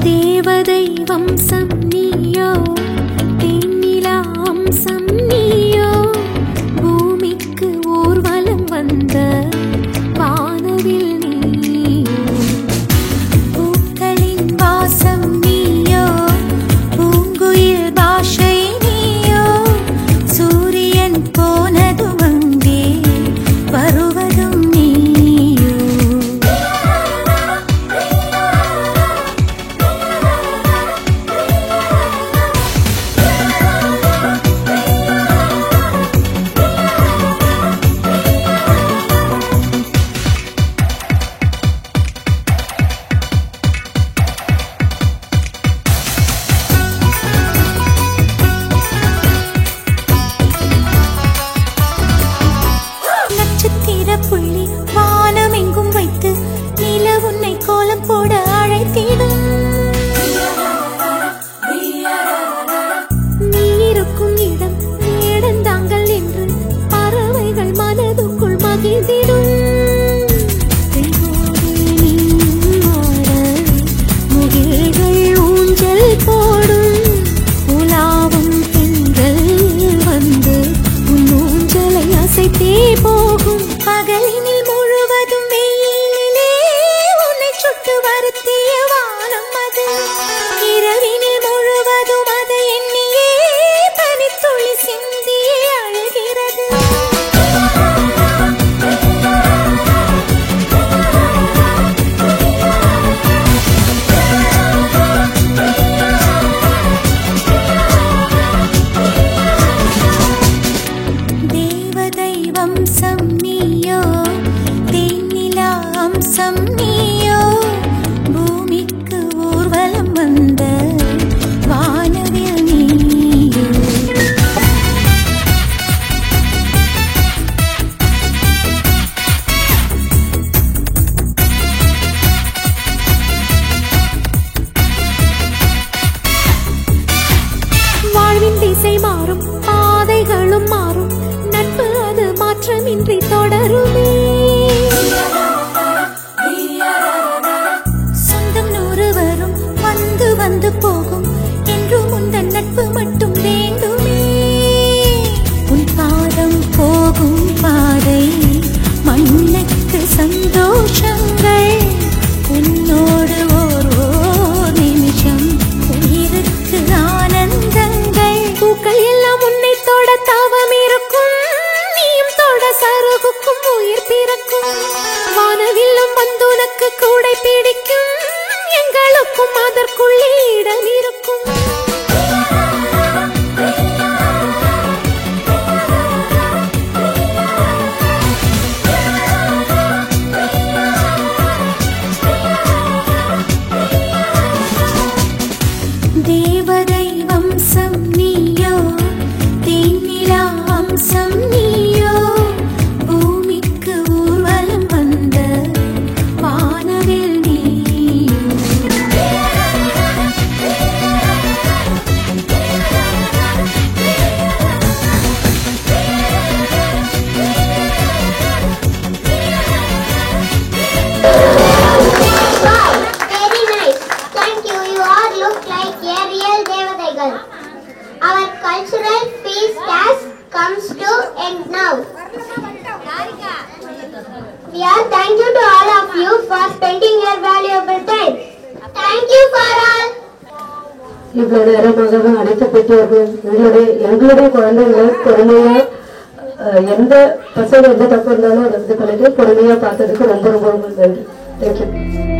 தேவதை வம்சம் நீயோ, தென்னிலா அம்சம் நீயோ, பூமிக்கு ஊர்வலம் வந்த வானவில் நீயோ, பூக்களின் வாசம் நீயோ, பூங்குயில் பாஷை நீயோ, சூரியன் போனதும் அங்கே வருவதும் நீயோ. நட்சத்திர புள்ளி வானம் எங்கும் வைத்து நில உன்னை கோலம் போட அழைத்திடும். நீ இருக்கும் இடம் வேடந்தாங்கள் என்று பறவைகள் மனதுக்குள் மகிழ்ந்திடும். தெய்வோடு நீயும் ஆட முகில்கள் ஊஞ்சல் போடும். உலாவும் பெண்கள் வந்து உன் ஊஞ்சலை அசைத்தே போகும். பகலினில் முழுவதும் வெயிலிலே உன்னை சுட்டு வருத்திய வானம் அது. இரவினில் முழுவதும் அதை எண்ணியே பனித்துளி சிந்தியே அழுகிறது. தேவதை வம்சம் நீயோ, தென்னிலா அம்சம் நீயோ, பூமிக்கு ஊர்வலம் வந்த வானவில் நீயோ. வாழ்வின் திசை மாறும், பாதைகளும் மாறும், நட்பு அது மாற்றமின்றி தொடருமே. சொந்தம் 100 வரும், வந்து வந்து போகும், என்றும் உந்தன் நட்பு மட்டும் வேண்டுமே. உன் பாதம் போகும் இருக்கும் அதற்குள்ளே இடம் இருக்கும். தேவதை வம்சம் நீயோ, தேனிலா வம்சம் நீயோ, பூமிக்கு ஊர்வலம் வந்த வானவில் நீயோ. Very nice. Thank you. You all look like a real Devadaigal. Our cultural feast has comes to end now. We are thank you to all of you for spending your valuable time. Thank you for all. இவ்வளவு நேரமாக அனைத்து பெற்றோர்கள் எங்களுடைய குழந்தைகளை பொறுமையா எந்த பசங்க எந்த தப்பு இருந்தாலும் அதை வந்து பண்ணிட்டு பொறுமையா பார்த்ததுக்கு ரொம்ப ரொம்ப நன்றி. தேங்க்யூ.